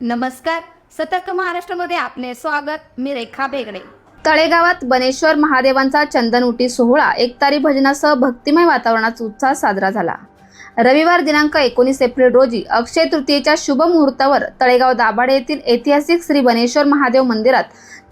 नमस्कार. सतर्क महाराष्ट्रामध्ये आपले स्वागत. मी रेखा बेगडे. तळेगावात बनेश्वर महादेवांचा चंदन उटी सोहळा एकतारी भजनासह भक्तिमय वातावरणात उत्साह साजरा झाला. रविवार दिनांक 19 एप्रिल रोजी अक्षय तृतीयेच्या शुभ मुहूर्तावर तळेगाव दाभाडे येथील ऐतिहासिक श्री बनेश्वर महादेव मंदिरात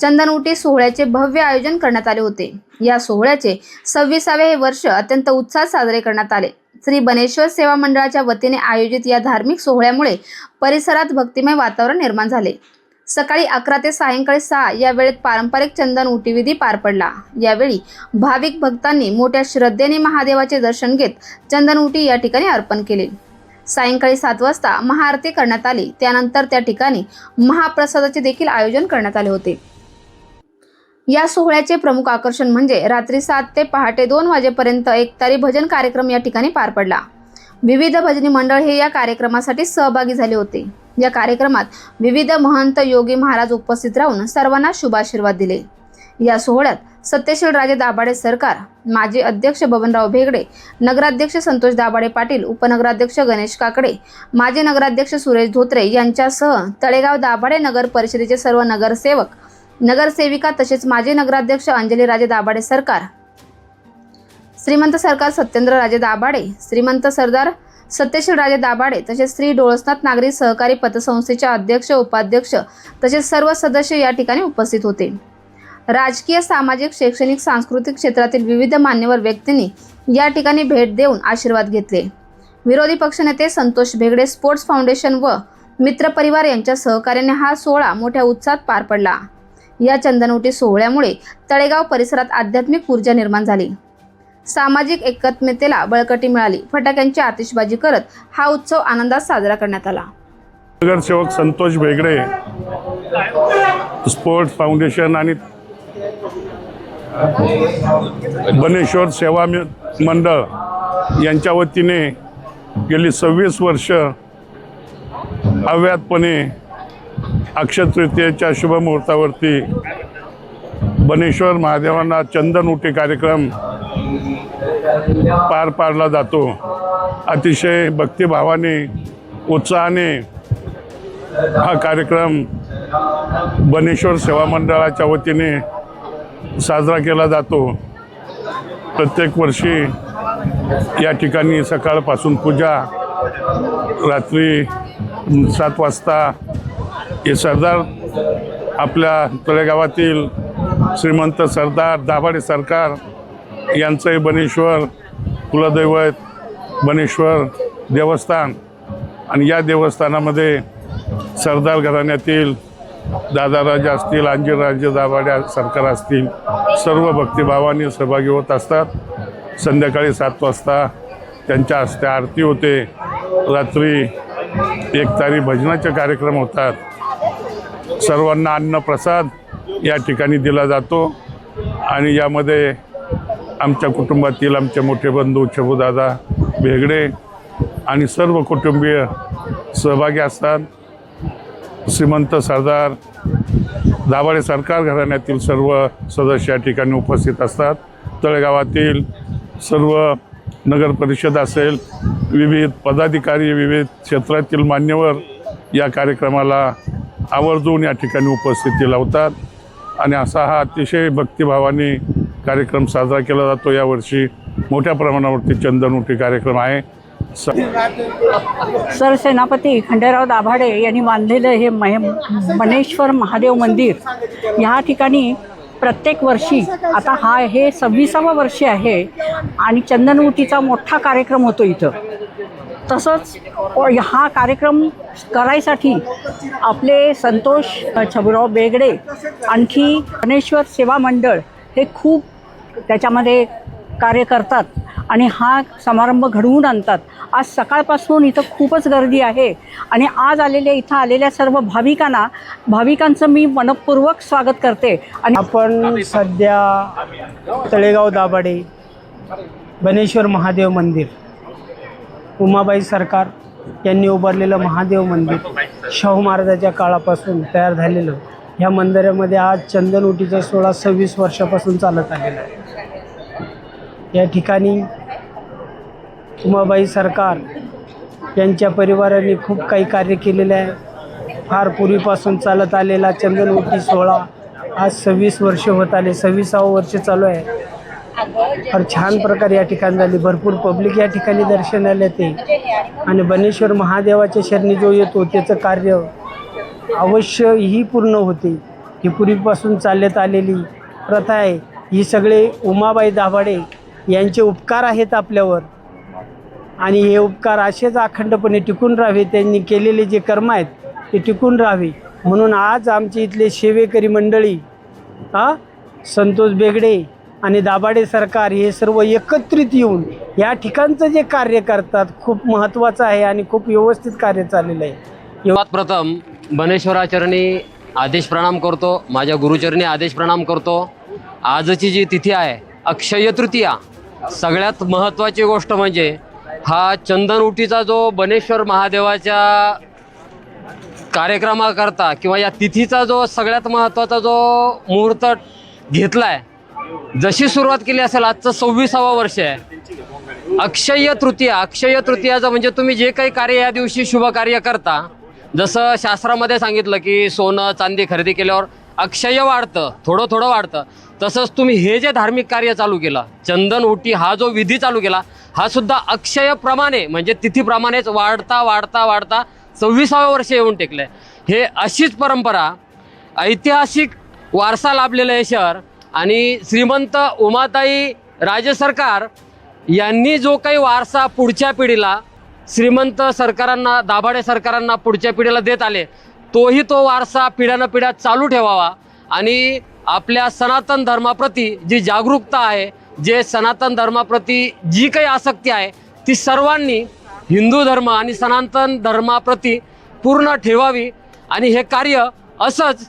चंदन उटी सोहळ्याचे भव्य आयोजन करण्यात आले होते. या सोहळ्याचे 26वे हे वर्ष अत्यंत उत्साहात साजरे करण्यात आले. श्री बनेश्वर सेवा मंडळाच्या वतीने आयोजित या धार्मिक सोहळ्यामुळे परिसरात भक्तिमय वातावरण निर्माण झाले. सकाळी 11 ते सायंकाळी 6 या वेळेत पारंपरिक चंदन उटी विधी पार पडला. यावेळी भाविक भक्तांनी मोठ्या श्रद्धेने महादेवाचे दर्शन घेत चंदन उटी या ठिकाणी अर्पण केले. सायंकाळी 7 वाजता महाआरती करण्यात आली. त्यानंतर त्या ठिकाणी महाप्रसादाचे देखील आयोजन करण्यात आले होते. या सोहळ्याचे प्रमुख आकर्षण म्हणजे रात्री 7 ते पहाटे 2 वाजेपर्यंत एकतारी भजन कार्यक्रम या ठिकाणी पार पडला. विविध भजनी मंडळ हे या कार्यक्रमासाठी सहभागी झाले होते. या कार्यक्रमात विविध महंत योगी महाराज उपस्थित राहून सर्वांना शुभाशीर्वाद दिले. या सोहळ्यात सत्यशील राजे दाभाडे सरकार, माजी अध्यक्ष बबनराव भेगडे, नगराध्यक्ष संतोष दाभाडे पाटील, उपनगराध्यक्ष गणेश काकडे, माजी नगराध्यक्ष सुरेश धोत्रे यांच्यासह तळेगाव दाभाडे नगर परिषदेचे सर्व नगरसेवक, नगरसेविका तसेच माजी नगराध्यक्ष अंजली राजे दाभाडे सरकार, श्रीमंत सरकार सत्येंद्र राजे दाभाडे, श्रीमंत सरदार सत्यशील राजे दाभाडे तसेच श्री डोळसनाथ नागरी सहकारी पतसंस्थेचे अध्यक्ष, उपाध्यक्ष तसेच सर्व सदस्य या ठिकाणी उपस्थित होते. राजकीय, सामाजिक, शैक्षणिक, सांस्कृतिक क्षेत्रातील विविध मान्यवर व्यक्तींनी या ठिकाणी भेट देऊन आशीर्वाद घेतले. विरोधी पक्षनेते संतोष भेगडे स्पोर्ट्स फाउंडेशन व मित्रपरिवार यांच्या सहकार्याने हा सोहळा मोठ्या उत्साहात पार पडला. या चंदनउटी सोहळ्यामुळे तळेगाव परिसरात आध्यात्मिक ऊर्जा निर्माण झाली. सामाजिक एकत्मतेला बळकटी मिळाली. फटाक्यांची आतिषबाजी करत हा उत्सव आनंदात साजरा करण्यात आला. नगरसेवक संतोष भेगडे स्पोर्ट्स फाउंडेशन आणि बनेश्वर सेवा मंडळ यांच्या वतीने गेली 26 वर्ष अव्याहतपणे अक्षय तृतीयेच्या शुभ मुहूर्तावरती बनेश्वर महादेवांना चंदन उटी कार्यक्रम पार पाडला जातो. अतिशय भक्तिभावाने, उत्साहाने हा कार्यक्रम बनेश्वर सेवा मंडळाच्या वतीने साजरा केला जातो. प्रत्येक वर्षी या ठिकाणी सकाळपासून पूजा, रात्री 7 वाजता हे सरदार आपल्या तळेगावातील श्रीमंत सरदार दाभाडे सरकार यांचे बनेश्वर कुलदैवत बनेश्वर देवस्थान आणि या देवस्थानामध्ये सरदार घराण्यातील दादाराजा असतील, अंजीराजे दाभाडे सरकार असतील, सर्व भक्तिभावाने सहभागी होत असतात. संध्याकाळी 7 वाजता त्यांच्या हस्ते आरती होते. रात्री एकतारी भजनाचे कार्यक्रम होतात. सर्वांना अन्नप्रसाद या ठिकाणी दिला जातो आणि यामध्ये आमच्या कुटुंबातील आमचे मोठे बंधू छबूदादा भेगडे आणि सर्व कुटुंबीय सहभागी असतात. श्रीमंत सरदार दाभाडे सरकार घराण्यातील सर्व सदस्य या ठिकाणी उपस्थित असतात. तळेगावातील सर्व नगर परिषद असेल, विविध पदाधिकारी, विविध क्षेत्रातील मान्यवर या कार्यक्रमाला आवर्जून या ठिकाणी उपस्थिती लावतात आणि असा हा अतिशय भक्तिभावाने कार्यक्रम साजरा केला जातो. यावर्षी मोठ्या प्रमाणावरती चंदन उटी कार्यक्रम आहे. सरसेनापती खंडेराव दाभाडे यांनी बांधलेलं हे बनेश्वर महादेव मंदिर ह्या ठिकाणी प्रत्येक वर्षी आता हे 26वे वर्ष आहे आणि चंदनउटीचा मोठा कार्यक्रम होतो इथं. तसंच हा कार्यक्रम करायसाठी आपले संतोष छबुराव बेगडे आणखी बनेश्वर सेवा मंडळ हे खूप त्याच्यामध्ये कार्य करतात आणि हा समारंभ घडवून आणतात. आज सकाळपासून इथं खूपच गर्दी आहे आणि आज इथं आलेल्या सर्व भाविकांचं मी मनपूर्वक स्वागत करते. आणि आपण सध्या तळेगाव दाभाडे बनेश्वर महादेव मंदिर, उमाबाई सरकार यांनी उभारलेलं महादेव मंदिर, शाहू महाराजाच्या काळापासून तयार झालेलं ह्या मंदिरामध्ये आज चंदन उटीचा सोहळा 26 वर्षापासून चालत आलेला आहे. या ठिकाणी उमाबाई सरकार यांच्या परिवाराने खूप काही कार्य केलेले आहे. फार पूर्वीपासून चालत आलेला चंदनवटी सोहळा आज 26 वर्ष होत आले, 26वे वर्ष चालू आहे. फार छान प्रकारे या ठिकाणी झाली. भरपूर पब्लिक या ठिकाणी दर्शनाला येते आणि बनेश्वर महादेवाच्या शरणी जो येतो त्याचं कार्य अवश्य ही पूर्ण होते. ही पूर्वीपासून चालत आलेली प्रथा आहे. ही सगळे उमाबाई दाभाडे यांचे उपकार आहेत आपल्यावर आणि हे उपकार असेच अखंडपणे टिकून राहावे. त्यांनी केलेले जे कर्म आहेत ते टिकून राहावे म्हणून आज आमचे इथले सेवेकरी मंडळी संतोष बेगडे आणि दाभाडे सरकार हे सर्व एकत्रित येऊन या ठिकाणचं जे कार्य करतात खूप महत्त्वाचं आहे आणि खूप व्यवस्थित कार्य चाललेलं आहे. सर्वात प्रथम बनेश्वराचरणी आदेश प्रणाम करतो, माझ्या गुरुचरणी आदेश प्रणाम करतो. आजची जी तिथी आहे अक्षय तृतीया, सगळ्यात महत्त्वाची गोष्ट म्हणजे हा चंदनउटीचा जो बनेश्वर महादेवाच्या कार्यक्रमाकरता किंवा या तिथीचा जो सगळ्यात महत्त्वाचा जो मुहूर्त घेतला आहे, जशी सुरुवात केली असेल आजचं 26वे वर्ष आहे. अक्षय तृतीयाचं म्हणजे तुम्ही जे काही कार्य या दिवशी शुभ कार्य करता, जसं शास्त्रामध्ये सांगितलं की सोनं चांदी खरेदी केल्यावर अक्षय वाढतं, थोडं थोडं वाढतं, तसंच तुम्ही हे जे धार्मिक कार्य चालू केलं, चंदनउटी हा जो विधी चालू केला, हा सुद्धा अक्षयप्रमाणे म्हणजे तिथीप्रमाणेच वाढता वाढता वाढता 26वे वर्ष येऊन टेकलं आहे. हे अशीच परंपरा, ऐतिहासिक वारसा लाभलेलं आहे शहर. आणि श्रीमंत उमाताई राजे सरकार यांनी जो काही वारसा पुढच्या पिढीला श्रीमंत सरकारांना, दाभाडे सरकारांना पुढच्या पिढीला देत आले, तोही तो वारसा पिढ्यानपिढ्या चालू ठेवावा आणि आपल्या सनातन धर्माप्रती जी जागरूकता आहे, जे सनातन धर्माप्रती जी काही आसक्ती आहे, ती सर्वांनी हिंदू धर्म आणि सनातन धर्माप्रती पूर्ण ठेवावी आणि हे कार्य असंच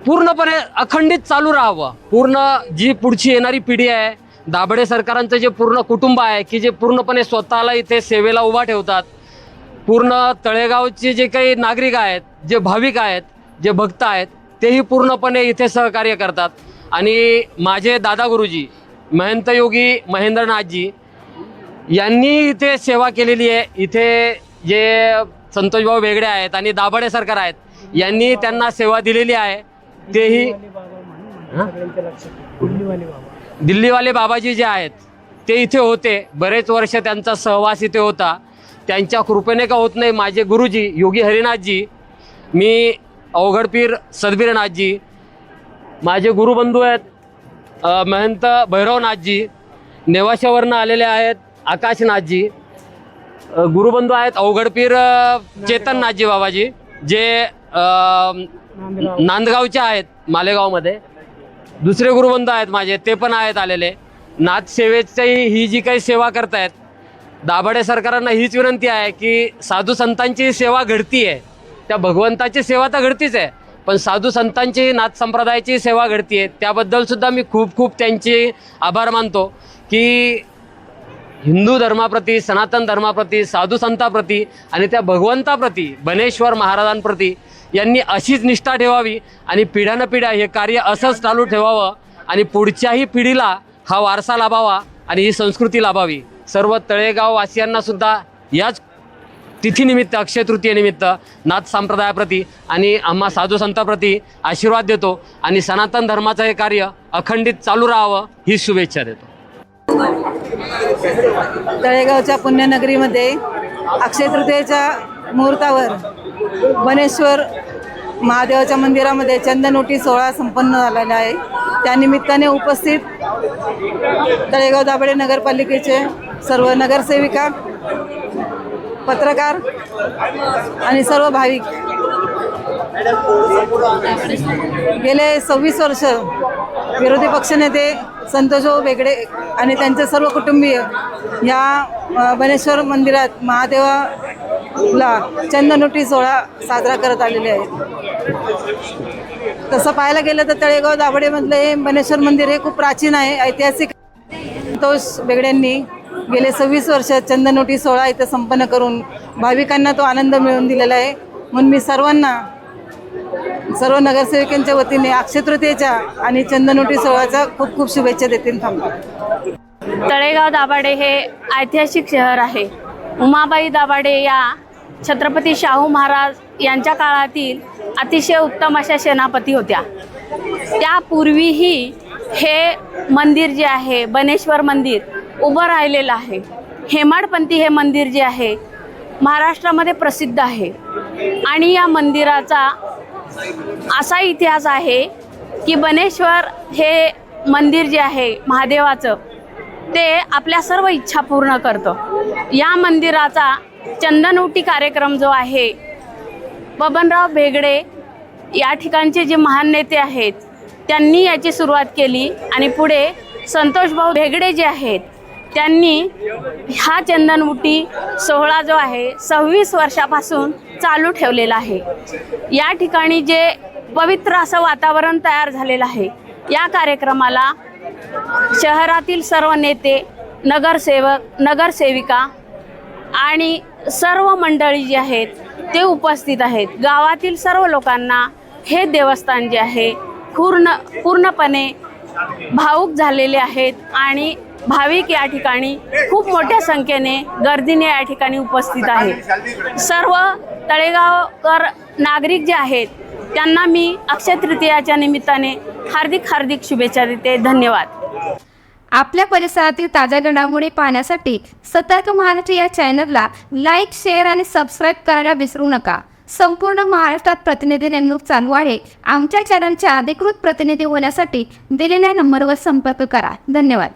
पूर्णपणे अखंडित चालू राहावं. पूर्ण जी पुढची येणारी पिढी आहे, दाभाडे सरकारांचं जे पूर्ण कुटुंब आहे की जे पूर्णपणे स्वतःला इथे सेवेला उभा ठेवतात, पूर्ण तळेगावचे जे काही नागरिक आहेत, जे भाविक आहेत, जे भक्त आहेत, तेही पूर्णपणे इथे सहकार्य करतात. आणि माझे दादा गुरुजी महंत योगी महेंद्रनाथजी यांनी इथे सेवा केलेली आहे. इथे जे संतोषभाऊ बेगडे आहेत आणि दाभाडे सरकार आहेत यांनी त्यांना सेवा दिलेली आहे. तेही दिल्लीवाले बाबाजी जे आहेत ते इथे होते, बरेच वर्ष त्यांचा सहवास इथे होता. त्यांच्या कृपेने का होत नाही, माझे गुरुजी योगी हरिनाथजी, मी अवघडपीर सदबीरनाथजी, माझे गुरुबंधू आहेत महंत भैरवनाथजी, नेवाशावरनं आलेले आहेत आकाशनाथजी, गुरुबंधू आहेत अवघडपीर चेतननाथजी बाबाजी, जे नांदगावचे आहेत मालेगावमध्ये. दुसरे गुरुबंधू आहेत माझे, ते पण आहेत आलेले. नाथ सेवेची ही जी काही सेवा करतायत, दाभाडे सरकारांना हीच विनंती आहे की साधू संतांची सेवा घडती आहे, त्या भगवंताची सेवा तर घडतीच आहे, पण साधू संतांची, नाथ संप्रदायाची सेवा घडती आहे. त्याबद्दलसुद्धा मी खूप खूप त्यांचे आभार मानतो की हिंदू धर्माप्रती, सनातन धर्माप्रती, साधू संतांप्रती आणि त्या भगवंताप्रती, बनेश्वर महाराजांप्रती यांनी अशीच निष्ठा ठेवावी आणि पिढ्यानपिढ्या हे कार्य असंच चालू ठेवावं आणि पुढच्याही पिढीला हा वारसा लाभावा आणि ही संस्कृती लाभावी. सर्व तळेगाव वासियांनासुद्धा याच तिथीनिमित्त, अक्षय तृतीयेनिमित्त नाथ संप्रदायाप्रती आणि आम्हा साधू संतांप्रती आशीर्वाद देतो आणि सनातन धर्माचं हे कार्य अखंडित चालू राहावं ही शुभेच्छा देतो. तळेगावच्या पुण्यनगरीमध्ये अक्षय तृतीयेच्या मुहूर्तावर बनेश्वर महादेवाच्या मंदिरामध्ये चंदनउटी सोहळा संपन्न झालेला आहे. त्यानिमित्ताने उपस्थित तळेगाव दाभाडे नगरपालिकेचे सर्व नगरसेविका, पत्रकार आणि सर्व भाविक गेले 26 वर्ष विरोधी पक्षनेते संतोषभाऊ बेगडे आणि त्यांचे सर्व कुटुंबीय या बनेश्वर मंदिरात महादेवाला चंदनउटी सोहळा साजरा करत आलेले आहेत. तसं पाहायला गेलं तर तळेगाव दाभाडेमधलं हे बनेश्वर मंदिर हे खूप प्राचीन आहे, ऐतिहासिक. संतोष बेगड्यांनी गेले 26 वर्ष चंदनउटी सोहळा इथं संपन्न करून भाविकांना तो आनंद मिळवून दिलेला आहे. म्हणून मी सर्व नगरसेवकांच्या वतीने अक्षय तृतीयेच्या आणि चंदनउटी सोहळ्याच्या खूप खूप शुभेच्छा देतील. थांबतो. तळेगाव दाभाडे हे ऐतिहासिक शहर आहे. उमाबाई दाभाडे या छत्रपती शाहू महाराज यांच्या काळातील अतिशय उत्तम अशा सेनापती होत्या. त्यापूर्वीही हे मंदिर जे आहे बनेश्वर मंदिर उभं राहिलेलं आहे. हेमाडपंथी हे मंदिर जे आहे महाराष्ट्रामध्ये प्रसिद्ध आहे आणि या मंदिराचा असा इतिहास आहे की बनेश्वर हे मंदिर जे आहे महादेवाचं ते आपल्या सर्व इच्छा पूर्ण करतं. या मंदिराचा चंदनउटी कार्यक्रम जो आहे बबनराव भेगडे या ठिकाणचे जे महान नेते आहेत त्यांनी याची सुरुवात केली आणि पुढे संतोषभाऊ भेगडे जे आहेत त्यांनी हा चंदनउटी सोहळा जो आहे 26 वर्षापासून चालू ठेवलेला आहे. या ठिकाणी जे पवित्र असं वातावरण तयार झालेलं आहे या कार्यक्रमाला शहरातील सर्व नेते, नगरसेवक, नगरसेविका आणि सर्व मंडळी जी आहेत ते उपस्थित आहेत. गावातील सर्व लोकांना हे देवस्थान जे आहे पूर्णपणे भावुक झालेले आहेत आणि भाविक या ठिकाणी खूप मोठ्या संख्येने गर्दीने या ठिकाणी उपस्थित आहेत. सर्व तळेगावकर नागरिक जे आहेत त्यांना मी अक्षय तृतीयाच्या निमित्ताने हार्दिक शुभेच्छा देते. धन्यवाद. आपल्या परिसरातील ताज्या घडामोडी पाहण्यासाठी सतर्क महाराष्ट्र या चॅनलला लाईक, शेअर आणि सबस्क्राईब करायला विसरू नका. संपूर्ण महाराष्ट्रात प्रतिनिधी नेमणूक चालू आहे. आमच्या चॅनलचे अधिकृत प्रतिनिधी होण्यासाठी दिलेल्या नंबरवर संपर्क करा. धन्यवाद.